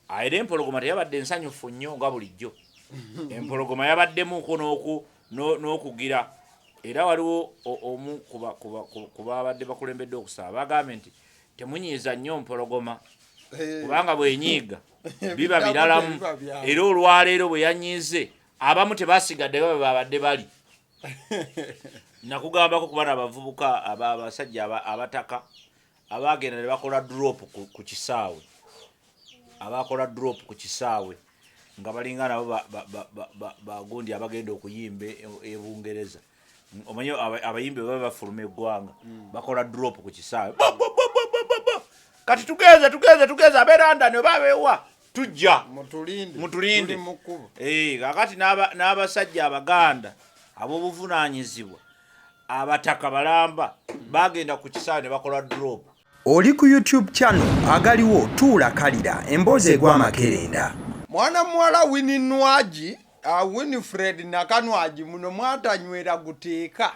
Aire empologoma teyabadde ensanyufu nnyo nga bulijjo. Empologoma yabaddemuko n'okugira. Era waliwo omu kuba abadde bakulembedde okusaba bagambye nti temunyiiza nnyo empologoma kubanga bwenyiiga biba biralamu. Era olwaleero bwe yanyiize abamu tebasigadde nga bwe babadde bali. Nakugambako kuba n'abavubuka abasajja abataka abagenda ne bakola drop ku kisaawe. Abakola drop ku kisaawe nga balinga nabo bagundi abagenda okuyimba e Bungereza. Omanyi abayimbi baba bafuluma eggwanga bakola drop ku kisaawe. Kati tugeze aberanda ne babewa tujja mutulinde. Kakati n'abasajja abaganda ab'obuvunaanyizibwa abataka balamba bagenda ku kisaawe ne bakola drop. Oli ku YouTube channel agaliwo tuula kalira emboozi egw'amakerenda. Mwana muwala Winnie Winifred Nakanwaji muno mwatanywera guteeka.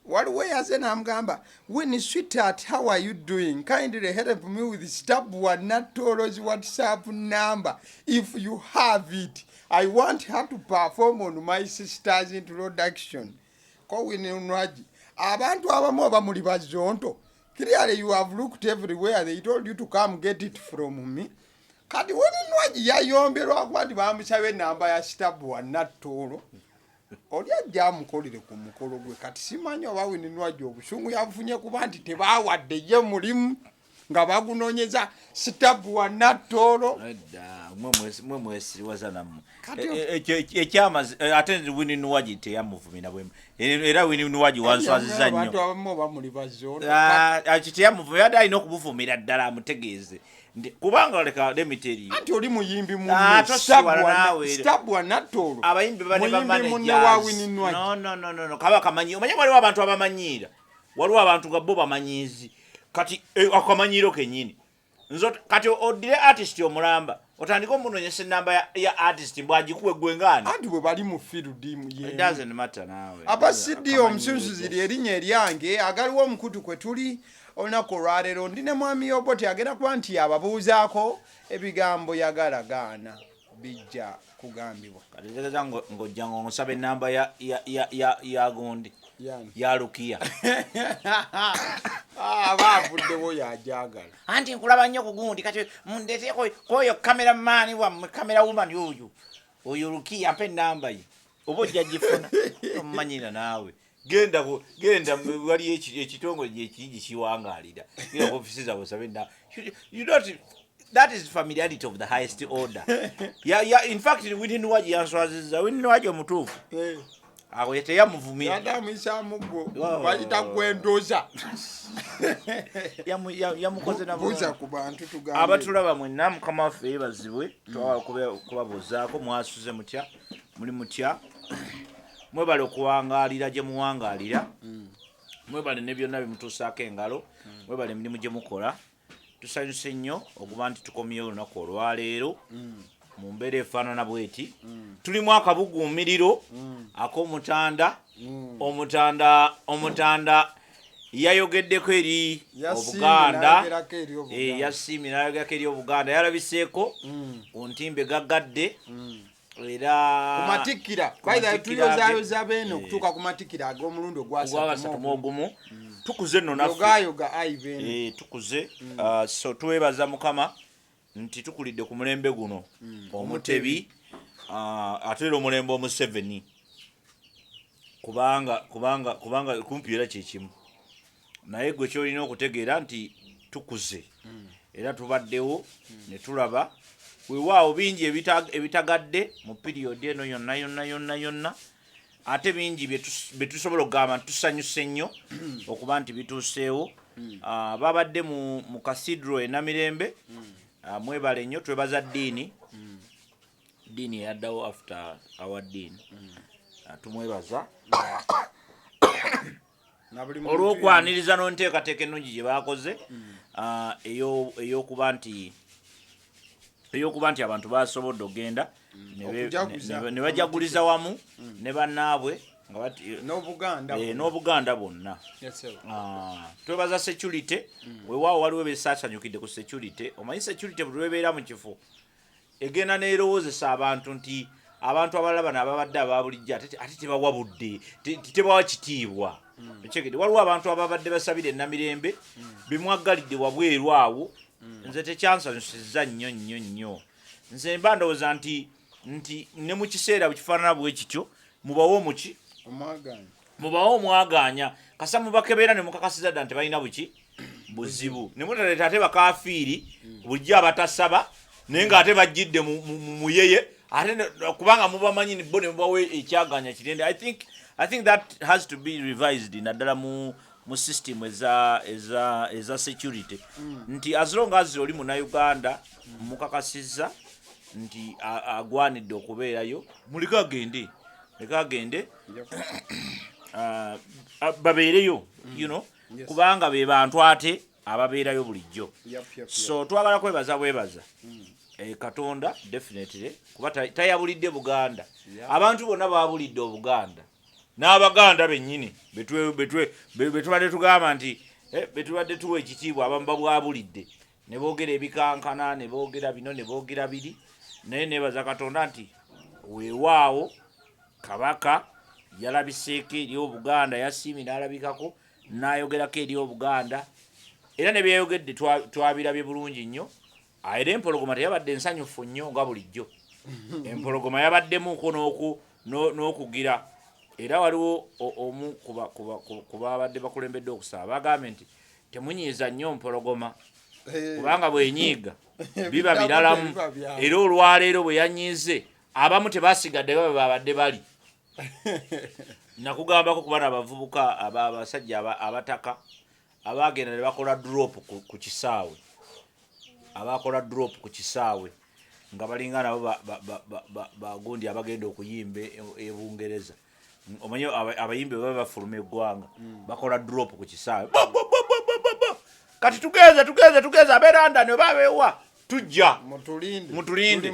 Waliwo yaze n'amugamba, Winnie sweetheart, how are you doing? Kindly help me with Stab One Natolo's WhatsApp number. If you have it, I want her to perform on my sister's introduction. Ko Winnie Nwaji, abantu abamu abamuli bazonto. Clearly you have looked everywhere. They told you to come get it from me. Kati Winnie Nwaji yayomberwa kwati bamusabe namba ya Stab One Natolo. Oli ajja amukolere ku mukolo gwe. Kati simanyi oba Winnie Nwaji obusungu yafunye kuba nti tebawadde ye mulimu nga bagunoonyeza Stab One Natolo. Mwe mwesiriwaza nammwe. Ekyama ate Winnie Nwaji teyamuvumira bwemu. Era Winnie Nwaji wanswaziza nnyo. Abantu abamu bamuli bazonto. Kiteyamuvumira yadde alina okubuvumira ddala amutegeeze. Kubanga let me tell you. Anti oli muyimbi munne Stab One Natolo. Abayimbi bane bamanejja. No. Kaba kamanyi. Omanyi waliwo abantu abamanyiira. Waliwo abantu nga bo bamanyiizi. Kati akamanyiiro kenyini. Kati odire artist omulamba. Otandika omunonyesa namba ya artist mbwagikuwe gwengana. Anti bwe bali mu field ye. It doesn't matter nawe. Abasidi omusunzuziri erinnya eryange agaliwo omukutu kwe tuli olunaku olwaleero ndi ne mwami Oboti agenda kuba nti ababuuzaako ebigambo yagalagaana bijja kugambibwa. Kati tegeza ng'ojja ng'osaba ennamba ya gundi ya Lukia. Baavuddewo yajagala. Anti nkulaba nnyo ku gundi kati mundeteeko k'oyo cameraman wammwe camera woman oyo Lukia mpe ennamba ye oba ojja gifuna omumanyira naawe. Genda wali ekitongole gyekigi kiwangaalira. Genda ku ofisi zaabwe osabe ennamba. That is familiarity of the highest order. In fact, Winnie Nwaji yanswazizza. Winnie Nwaji omutuufu. Awo teyamuvumira. Yadamisamu gwo. Bayita gwendoza. Yamukoze nabo. Buuza ku bantu tugambe. Abatulaba mwenna Mukama waffe yeebazibwe. Twawala kubabuuzaako mwasuze mutya. Muli mutya. Mwebale okuwangaalira gye muwangaalira. Mwebale ne byonna bimutuusaako engalo. Mwebale emirimu gye mukola. Tusanyuse nnyo okuba nti tukomyewo olunaku olwaleero mu mbeera efaanana bweti. Tulimu akabuguumiriro ak'omutanda. Omutanda yayogeddeko eri Obuganda. Yasiimye n'ayogerako eri Obuganda. Yalabiseeko ku ntimbe gaggadde. Era kumatikkira kwaida tuyozayoza bene okutuuka ku matikkira ag'omulundi ogwasatu tukuze nno naffe yogayoga ayi tukuze. So twebaza Mukama nti tukulidde ku mulembe guno omutebi ate era omulembe omuseveni kubanga kumpi era kyekimu naye gwe kyolina okutegeera nti tukuze era tubaddewo ne tulaba weewaawo bingi ebitagadde mu piriyodi eno yonna ate bingi bye tusobola okugamba nti tusanyuse nnyo okuba nti bituuseewo. Babadde mu kasidro e Namirembe. Mwebale nnyo twebaza ddiini eyaddawo after our ddiini. Tumwebaza olw'okwaniriza n'onteekateeka ennungi gye baakoze ey'okuba nti abantu basobodde okgenda ne bajaguliza wamu ne bannaabwe n'Obuganda bonna. Twebaza security weewaawo waliwo besaasanyukidde ku security. Omanyi security buli lwebeera mu kifo egenda neerowoozesa abantu nti abantu abalala bano ababadde ababulijjo ate tebawa budde tebawa kitiibwa ekigede waliwo abantu ababadde basabira ennamirembe bimwaggalidde wabweru awo nze tekyansanyusiza nnyo nze mba ndowooza nti ne mu kiseera bukifaanana bwe kityo mubawo muki mubawo omwaganya kasa mubakebeera ne mukakasiza dda nti balina buki buzibu ne mutaleeta ate bakafiiri bulijjo abatasaba naye ng'ate bajjidde muyeye ate kubanga mubamanyi bo ne mubawe ekyaganya kirende I think that has to be revised naddala mu system eza security nti as long as oli Munnayuganda mukakasizza nti agwanidde okubeerayo muleka agende babeereyo kubanga be bantu ate ababeerayo bulijjo so twagala kwebaza Katonda definitely kuba tayabulidde Buganda abantu bonna babulidde Obuganda n'Abaganda bennyini betubadde tugamba nti betubadde tuwa ekitiibwa abamu babwabulidde ne boogera ebikankana ne boogera bino ne boogera biri naye nebaza Katonda nti weewaawo Kabaka yalabiseeko eri Obuganda yasiimi n'alabikako n'ayogerako eri Obuganda era ne byeyogedde twabirabye bulungi nnyo era empologoma teyabadde ensanyufu nnyo nga bulijjo empologoma yabaddemuko n'okugira era waliwo omu kuba abadde bakulembedde okusaba bagambye nti temunyiiza nnyo mpologoma kubanga bwenyiiga biba biralamu era olwaleero bwe yanyiize abamu tebasigadde babe babadde bali nakugambako kuba n'abavubuka abasajja abataka abagenda ne bakola drop ku kisaawe abakola drop ku kisaawe nga balinga nabo bagundi abagenda okuyimba ebungereza omanyi abayimbi baba bafuluma eggwanga bakola drop ku kisaawe kati tugeze abeeranda ne babeewa tujja mutulinde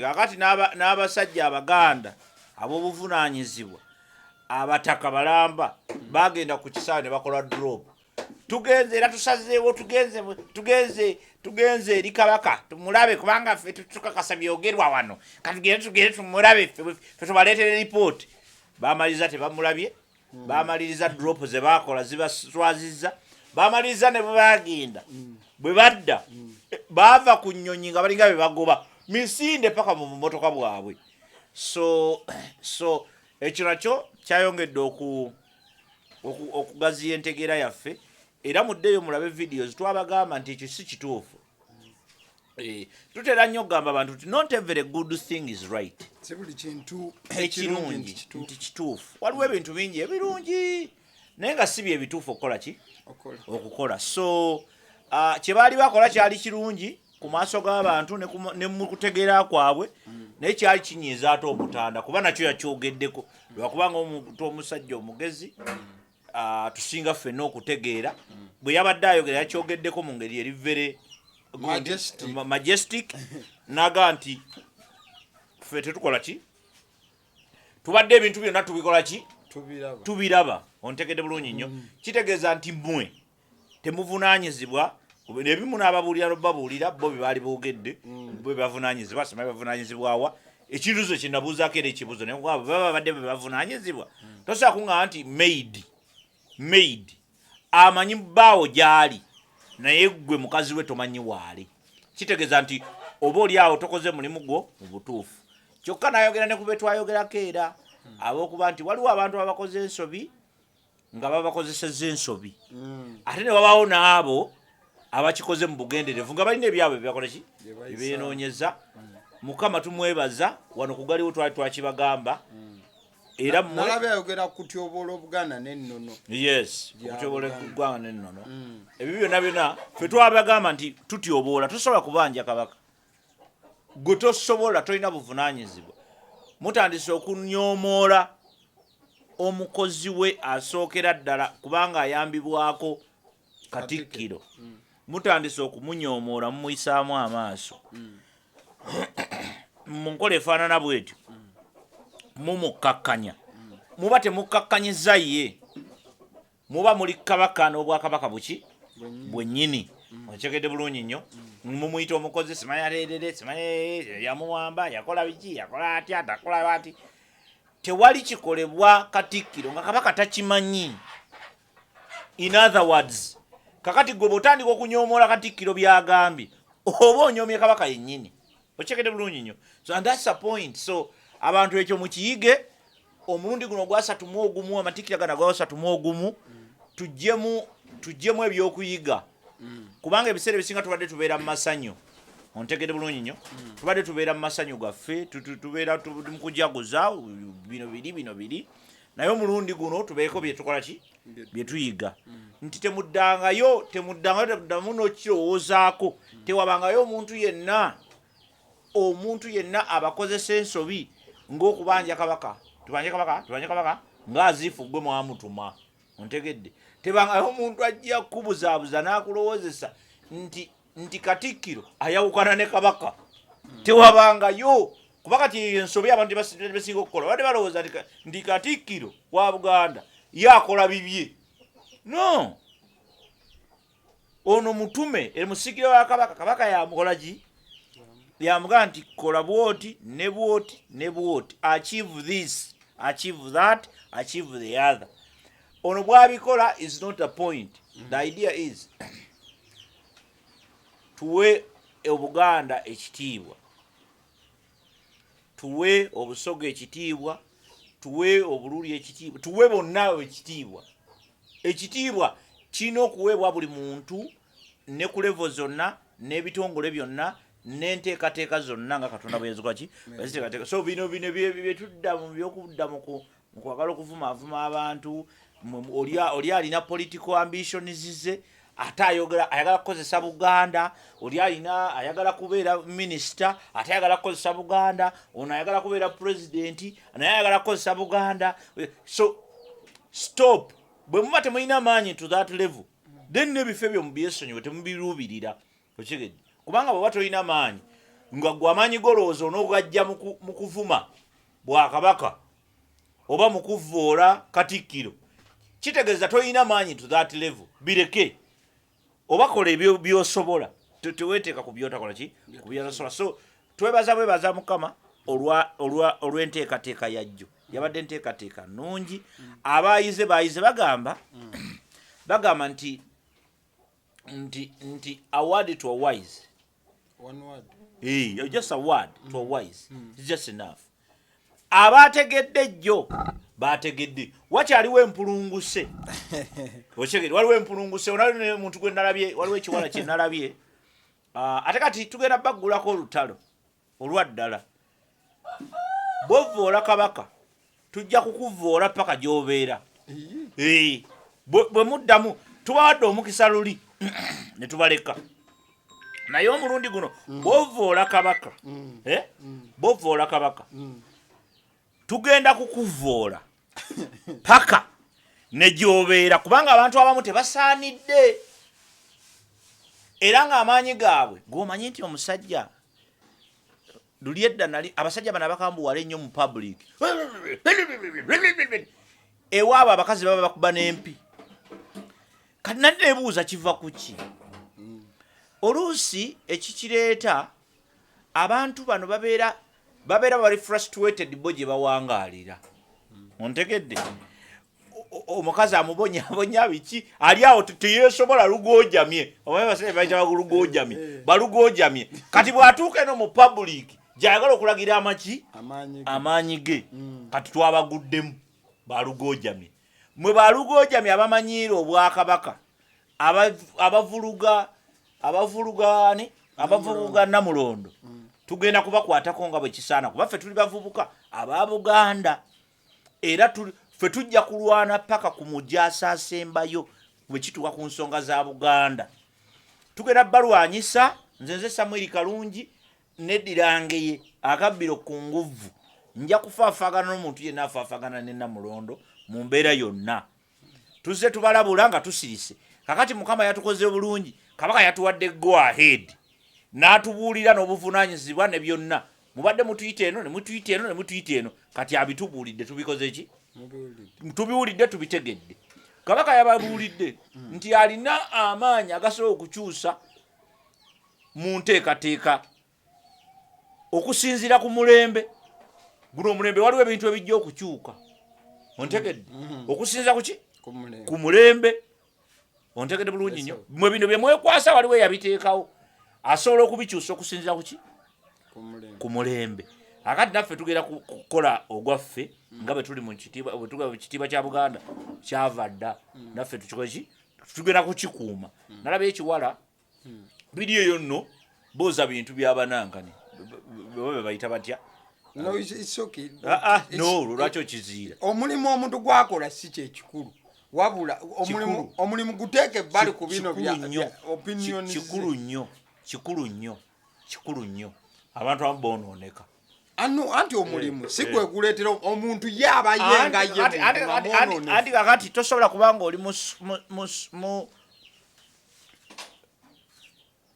kakati n'abasajja Abaganda ab'obuvunaanyizibwa abataka balamba bagenda ku kisaawe ne bakola drop tugenze era tusazeewo tugenze eri Kabaka tumulabe kubanga ffe tukakasa byogerwa wano katugende tumulabe ffe tubaleetere ripooti bamaliriza tebamulabye bamaliriza drop ze bakola zibaswazizza bamaliriza ne bwebagenda bwe badda baava ku nnyonyi nga balinga be bagoba misinde paka mu motoka bwabwe so ekyo nakyo kyayongedde okugaziya entegeera yaffe era muddeyo mulabe videos twabagamba nti ekyo si kituufu tutera nnyo okugamba abantu nti not every good thing is right ekirungi nti kituufu waliwo ebintu bingi ebirungi naye nga si bye ebituufu okukola so kye baali bakola kyali kirungi ku maaso g'abantu ne mu kutegeera kwabwe naye kyali kinyiiza ate omutanda kuba nakyo yakyogeddeko lwakubanga omuntu omusajja omugezi tusinga ffenna okutegeera bwe yabadde ayogera yakyogeddeko mu ngeri erivere majestic naga nti ffe tetukola ki tubadde ebintu byonna tubikola ki tubiraba ontegedde bulungi nnyo kitegeeza nti mmwe temuvunaanyizibwa ebimu n'ababuulira babuulira bo bye baali boogedde bwe bavunaanyizibwa simanyi bavunaanyizibwawa ekibuzo kye nabuuzaako era ekibuzo naye baba babadde bwe bavunaanyizibwa tosobola kuŋŋamba nti maid amanyi bbaawo gy'ali naye gwe mukazi we tomanyi waali kitegeeza nti oba oli awo tokoze mulimu gwo mu butuufu kyokka n'ayogera ne ku be twayogerako era ab'okuba nti waliwo abantu abakoze ensobi nga babakozesezza ensobi ate ne wabaawo n'abo abakikoze mu bugenderevu nga balina ebyabwe byakola ki ebyenoonyeza Mukama tumwebaza wano kugaliwo twali twakibagamba era nalabe ayogera kutyoboola Obuganda n'ennono yes kutyoboola Obuganda n'ennono ebyo byonna ffe twabagamba nti tutyoboola tosobola kubanja Kabaka gwe tosobola tolina buvunaanyizibwa mutandise okunyoomoola omukozi we asookera ddala kubanga ayambibwako Katikkiro mutandise okumunyoomoola mumuyisaamu amaaso mu nkola efaanana bwetyo mumukkakkanya muba temukkakkanyizza ye muba muli Kabaka n'Obwakabaka buki bwennyini okyegedde bulungi nnyo mumuyita omukozi simanyi ateerere simanyi yamuwamba yakola biki yakola atya takola bati tewali kikolebwa Katikkiro nga Kabaka takimanyi. In other words kakati gwe bw'otandika okunyoomola Katikkiro byagambye oba onyoomye Kabaka yennyini. Okyegedde bulungi nnyo. So and that's the point. So abantu ekyo mukiyige omulundi guno gwa 31 amatikkira gana gwa 31 tujjemu ebyokuyiga kubanga ebiseera ebisinga tubadde tubeera mu masanyu. Ontegedde bulungi nnyo. Tubadde tubeera mu masanyu gaffe tubeera mukujaguza bino biri naye omulundi guno tubeeko byetukola ki byetuyiga nti temuddangayo n'okirowoozaako tewabangayo omuntu yenna abakozesa ensobi ng'okubanja Kabaka tubanje Kabaka ng'aziifu gwe mwamutuma. Ontegedde tebangayo omuntu ajja kubuzaabuza n'akulowoozesa nti Katikkiro ayawukana ne Kabaka tewabangayo kuba kati ensobi abantu besinga okukola badde balowooza nti Katikkiro wa Buganda yakola bibye. No, ono mutume emusigire wa Kabaka yamukola ki yamugaa nti kola bwoti ne bwoti achieve this achieve that achieve the other. Ono bwabikola is not a point. The idea is tuwe Obuganda ekitiibwa, tuwe Obusoga ekitiibwa, tuwe Obululi ekitiibwa, tuwe bonna ekitiibwa. Ekitiibwa kirina okuweebwa buli muntu ne ku level zonna n'ebitongole byonna n'enteekateeka zonna nga Katonda bwe yazigola ki baziteekateeka. So bino byetudda mu byokudda mu kwagala okuvumaavuma abantu. Oli alina political ambitions ze ate ayagala kukozesa Buganda, oli alina ayagala kubeera minisita ate ayagala kukozesa Buganda, ono ayagala kubeera president naye ayagala kukozesa Buganda. So stop. Bwe muba temulina maanyi to that level then n'ebifo ebyo mubyesonyiwe temubiruubirira. Okigedde kubanga bw'oba tolina maanyi nga gwe amaanyi golowooza onoogajja mu kuvuma Bwakabaka oba mu kuvvoola Katikkiro kitegeeza tolina maanyi to that level. Bireke oba kola ebyo byosobola teweeteeka ku byotakola ki ku byotasobola. So twebaza Mukama olw'enteekateeka yajjo. Yabadde enteekateeka nnungi. Abayize bagamba nti a word to a wise. One word. Just a word to a wise. It's just enough. Abategedde jjo bategedde wakyaliwo empulunguse. Okyegedde waliwo empulunguse onali muntu gwe nalabye waliwo ekiwala kye nalabye ate kati tugenda baggulako olutalo olwaddala. Bw'ovvoola Kabaka tujja kukuvvoola paka gy'obeera. Bwe muddamu tubawadde omukisa luli ne tubaleka. Naye omulundi guno bw'ovvoola Kabaka bw'ovvoola Kabaka tugenda kukuvvoola paka ne gy'obeera kubanga abantu abamu tebasaanidde era ng'amaanyi gaabwe g'omanyi nti omusajja luli edda nali abasajja bano abakambuwala ennyo mu public ewaabo abakazi baba bakuba n'empi. Kati nali nebuuza kiva ku ki? Oluusi ekikireeta abantu bano babeera bali frustrated bo gye bawangaalira. Ontegedde omukazi amubonya biki ali awo teyeesobola lugoojamye. Omanyi basajja bayita lugoojamye balugoojamye. Kati bw'atuuka eno mu public gy'ayagala okulagira amaanyi ge kati twabaguddemu balugoojamye. Mwe balugoojamye abamanyiira Obwakabaka abavubuga Namulondo tugenda kubakwatako nga bwe kisaana kuba ffe tuli bavubuka aba Buganda era ffe tujja kulwana paka ku mujaasa asembayo bwe kituuka ku nsonga za Buganda. Tugenda balwanyisa nze Samuel Kalungi neddirangeye akabbiro ku nguvu nja kufaafagana n'omuntu yenna afaafagana ne Namulondo mu mbeera yonna. Tuzze tubalabula nga tusirise. Kakati Mukama yatukoze bulungi. Kabaka yatuwadde go ahead. N'atubuulira n'obuvunaanyizibwa ne byonna. Mubadde mutuyita eno ne mutuyita eno ne mutuyita eno. Kati abitubuulidde tubikoze ki? Tubiwulidde tubitegedde. kabaka yababuulidde nti alina amaanyi agasobola okukyusa mu nteekateeka okusinziira ku mulembe guno omulembe waliwo ebintu ebijja okukyuka ontegedde okusinziira kuki ku mulembe ontegedde bulungi nnyo mwe bino bye mwekwasa waliwo eyabiteekawo asobola okubikyusa okusinziira kuki ku mulembe akati naffe tugenda kukola ogwaffe nga bwe tuli mu kitiibwa kya Buganda kyava dda naffe tukikoki tugenda kukikuuma nalaba ekiwala bidiyo eyo nno booza bintu by'abanankani bwe bayita batya no it's okay no lwaki okiziira omulimu omuntu gwakola si kyekikulu wabula omulimu guteeke ebbali ku bino bya opinions kikulu nnyo abantu abamu boonooneka anti omulimu si gwe guleetera omuntu yaaba yenga ye anti kakati tosobola kubanga oli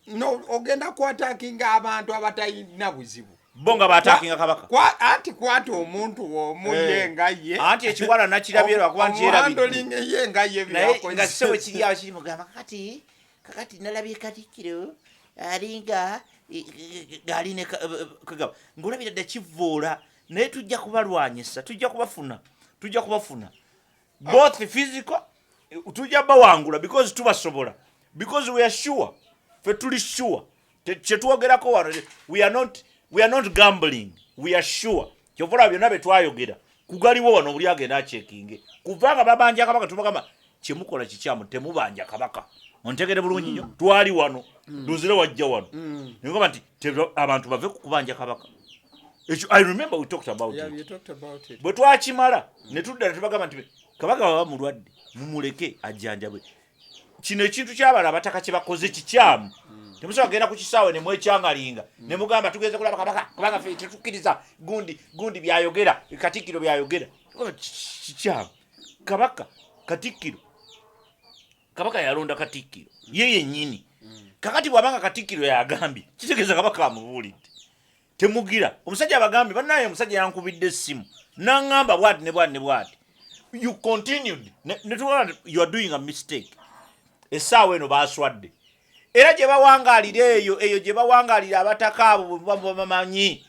no ogenda kwatakinga abantu abatalina buzibu bo nga baatakinga kabaka anti kwata omuntu omu yenga ye anti ekiwala nakirabye lwakuba nti yerabye yenga ye nga sewe kiri awo kiri mugamba kakati nalabye Katikkiro alinga galine kagaba ngolabira dda kivoola naye tujja kubalwanyisa tujja kubafuna both physical tujja bawangula because tubasobola because we are sure fe tuli sure kyetwogerako wano we are not gambling we are sure kyovola byonna betwayogera kugaliwo wano buli agenda achekinge kuvanga babanja kabaka tubagamba kyemukola kikyamu temubanja kabaka ontegere bulungi nnyo twali wano duzire wajja wano ngoma nti abantu bave kukubanja kabaka I remember we talked about it bwe twakimala ne tudda tubagamba nti kabaka baba mulwadde mumuleke ajjanjabwe kino ekintu kyabala abataka kye bakoze kikyamu temusobola kugenda ku kisaawe ne mwekyangalinga ne mugamba tugenze kulaba kabaka kubanga ffe tetukkiriza gundi byayogera Katikkiro byayogera kikyamu kabaka yalonda Katikkiro ye yennyini kakati bwabanga Katikkiro yagambye kitegeeza kabaka amubuulidde temugira omusajja abagambye bannaye omusajja yankubidde essimu n'aŋŋamba bwati ne bwati you continued netugamba you are doing a mistake essaawa eno baaswadde era gye bawangaalira eyo gye bawangaalira abataka abo bamanyi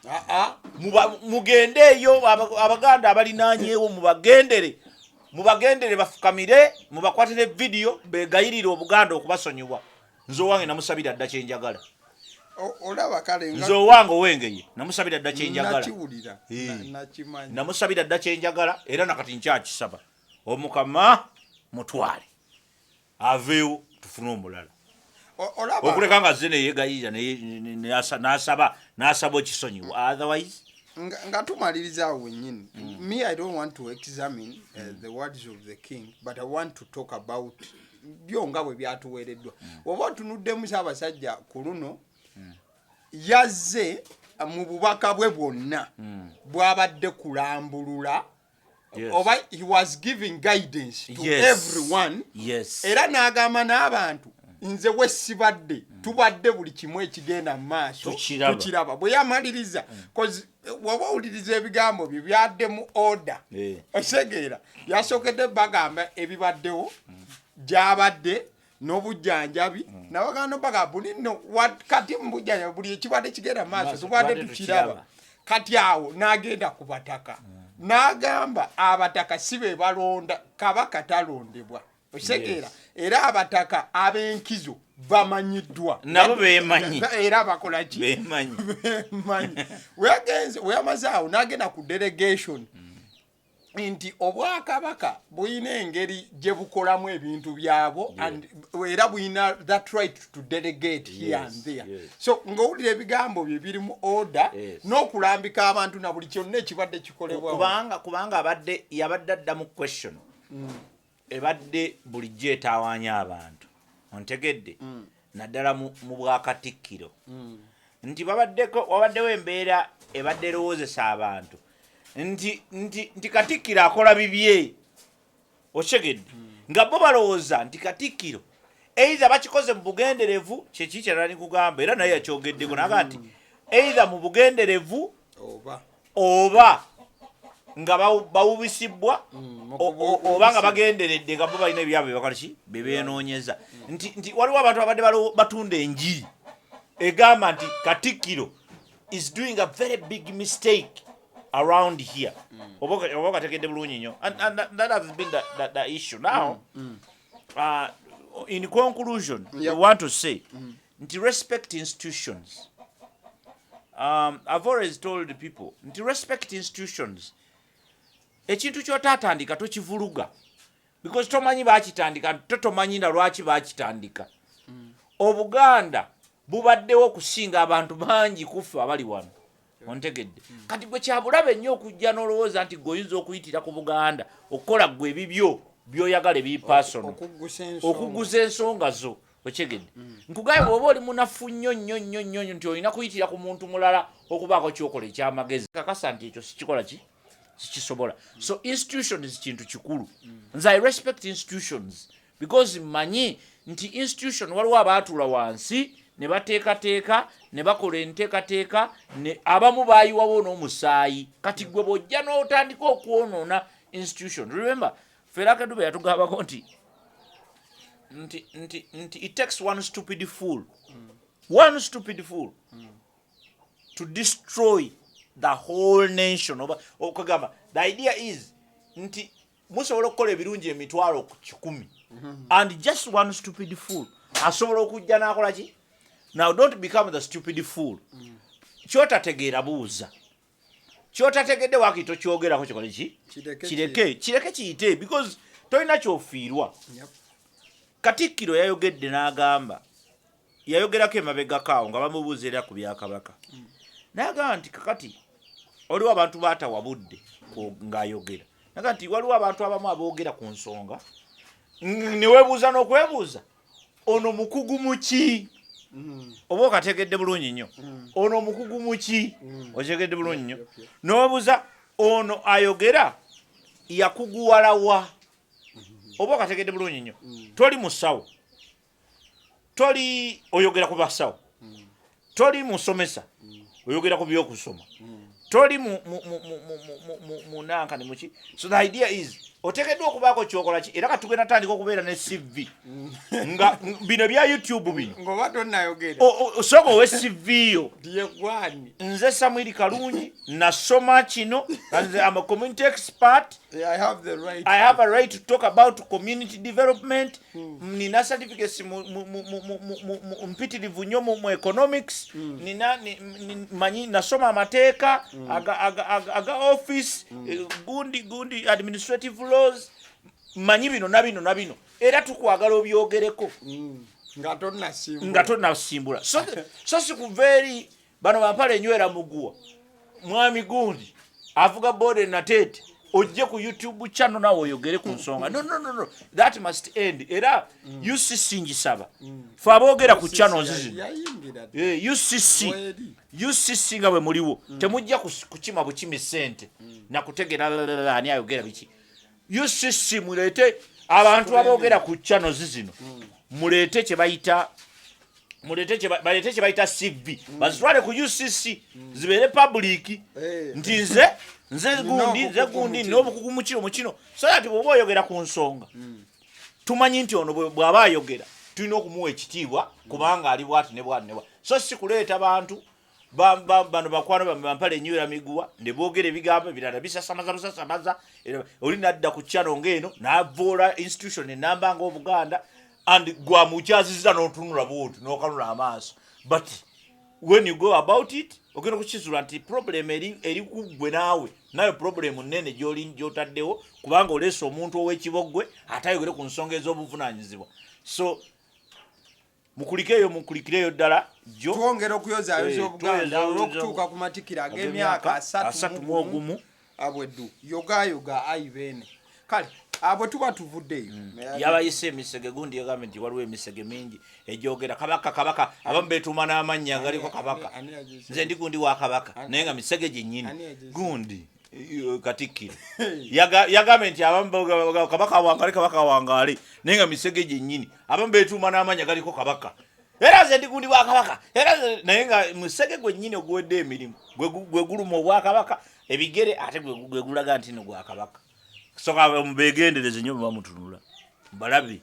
mugende eyo abaganda abalinaanyeewo mubagendere bafukamire mubakwatire vidiyo begayirire Obuganda okubasonyiwa nze owange namusabira dda kyenjagala olaba kale nze owange owengeye namusabira dda kyenjagala namusabira dda kyenjagala era nakati nkyakisaba omukama mutwale aveewo tufune omulala okuleka nga zze neyegayirira n'asaba ekisonyiwa otherwise nga tumaliriza awo wennyini me I don't want to examine the words of the king but I want to talk about byo nga bwe byatuweereddwa oba otunuddemu Ssaabasajja ku luno yazze mu bubaka bwe bwonna bw'abadde kulambulula oba he was giving guidance to everyone era n'agamba n'abantu nze wesibadde tubadde buli kimu ekigenda mu maaso tukiraba bwe yamaliriza waba owuliriza ebigambo bye byaddemu order osegeera yasokedde bagamba ebibaddewo gyabadde n'obujjanjabi nabaganda baga buli no kati mu bujjanjabi buli ekibadde kigenda mu maaso tubadde tukiraba kati awo n'agenda ku bataka n'agamba abataka si be balonda kabaka talondebwa osegeera era abataka ab'enkizo bamanyiddwa nabo beemanyi era bakola ki beemanyi weyamaze awo n'agenda ku delegation nti obwakabaka bulina engeri gye bukolamu ebintu byabo era bulina that right to delegate here and there so ng'owulira ebigambo bye biri mu order n'okulambika abantu na buli kyonna ekibadde kikolebwa kubanga yabadde addamu question ebadde bulijjo etawaanya abantu ontegedde naddala mu bwakatikkiro nti wabaddewo embeera ebadde erowoozesa abantu nti Katikkiro akola bibye otegedde nga bo balowooza nti Katikkiro either bakikoze mu bugenderevu kyeki kyalani kugamba era naye yakyogeddeko naga nti either mu bugenderevu oba nga bawubisibwa oba nga bagenderedde nga bo balina ebyabwe bakalaki bebenoonyeza nti waliwo abantu abadde batunda enjiri egamba nti Katikkiro is doing a very big mistake around here. Oba kategedde bulungi nnyo. And that has been the issue. Now, in conclusion, I want to say, to respect institutions. I've always told the people, to respect institutions. Ekintu kyotatandika tokivuluga. Because tomanyi bakitandika, totomanyi na lwaki bakitandika. Obuganda bubaddewo okusinga abantu bangi kufa abali wano. Ontegedde. Kati gwe kyabulabe nnyo okujja n'olowooza nti goyinza okuyitira ku Buganda okukola gwe ebibyo byoyagala ebipasono okuguza ensonga zo okyegedde. Nkugaye bw'oba oli munafu nnyo nti olina kuyitira ku muntu mulala okubaako kyokola ekyamagezi kakasa nti ekyo sikikola ki sikisobola. So institutions kintu kikulu. Nze I respect institutions because manyi nti institution waliwo abaatuula wansi ne bateekateeka ne bakola enteekateeka ne abamu baayiwawo n'omusaayi kati gwe bw'ojja n'otandika okwonoona institution. Remember Feraka Dube yatugambako nti it takes one stupid fool to destroy the whole nation. Okagamba the idea is nti musobola okukola ebirungi emitwalo 100 and just one stupid fool asobola okujja n'akola ki. Now don't become the stupid fool. Kyotategeera buuza. Kyotategedde wakito kyogerako kikole ki? Kireke kiyite because tolina kyofiirwa. Katikkiro yayogedde n'agamba yayogerako emabegako awo nga bamubuuza era ku bya Kabaka. N'agamba nti kakati waliwo abantu baatawabudde ng'ayogera. N'agamba nti waliwo abantu abamu aboogera ku nsonga ne weebuuza n'okwebuuza ono mukugu mu ki? Oba okategedde bulungi nnyo ono mukugu mu ki? Otegedde bulungi nnyo n'obuuza ono ayogera yakuguwalawa. Oba okategedde bulungi nnyo toli musawo toli oyogera ku basawo toli musomesa oyogera ku byokusoma toli munanka ne muki. So the idea is otegeddwa okubaako kyokola ki era katugenda tandika okubeera ne CV nga bino bya YouTube bino ngoba tonnayogera osooka owe CV yo dyegwani. Nze Samuel Kalungi nasoma kino nze am a community expert. I have a right to talk about community development. Nina certificates mpitirivu nnyo mu economics. Nina manyi nasoma amateeka aga office gundi administrative laws. Manyi bino na bino era tukwagala obyogereko nga tonnasimbula. So sikuveri bano bampala enywera muguwa mwami gundi avuga bode na tete ojje ku YouTube channel nawe oyogere ku nsonga. No, that must end. Era UCC ngisaba fa aboogera ku channels zino UCC nga bwe muliwo temujja kukima bukimi sente na kutegera ani ayogera biki. UCC mulete abantu aboogera ku channels zino mulete kye bayita CV bazitwale ku UCC zibeere public nti nze gundi n'obukugu mu kino so that bw'oba oyogera ku nsonga tumanyi nti ono bw'aba ayogera tulina okumuwa ekitiibwa kubanga ali bwati ne bwati. So si kuleeta bantu bano bakwano bampala enywera miguwa ne boogera ebigambo ebirala bisasamaza oli nadda ku channel ng'eno n'avoola institution enamba ng'Obuganda and gwa mukyaziza n'otunula bw'otu n'okanula amaaso. But when you go about it ogenda kukizula nti problem eri kugwe naawe nayo problem nnene gy'otaddewo kubanga oleese omuntu ow'ekibogwe atayogere ku nsonga ez'obuvunaanyizibwa. So mukulikireyo ddala jo twongera okuyozaayoza Obuganda olw'okutuuka ku matikira ag'emyaka 31 abweddu yogayoga ayibeene. Kale abo tuba tuvuddeyo yabayise emisege gundi yagambye nti waliwo emisege mingi egyogera kabaka abamu beetuuma n'amannya ngaliko kabaka. Nze ndi gundi wa kabaka naye nga misege gyennyini gundi Katikkiro yagambye nti abamu kabaka wangaale naye nga misege gyennyini abamu beetuuma n'amannya galiko kabaka. era nze ndi gundi bwakabaka era naye nga musege gwe nnyini oguwedde emirimu gwe guluma obwakabaka ebigere ate gwe gulaga nti no gwakabaka soka mubegendereze nnyo bamutunula balabi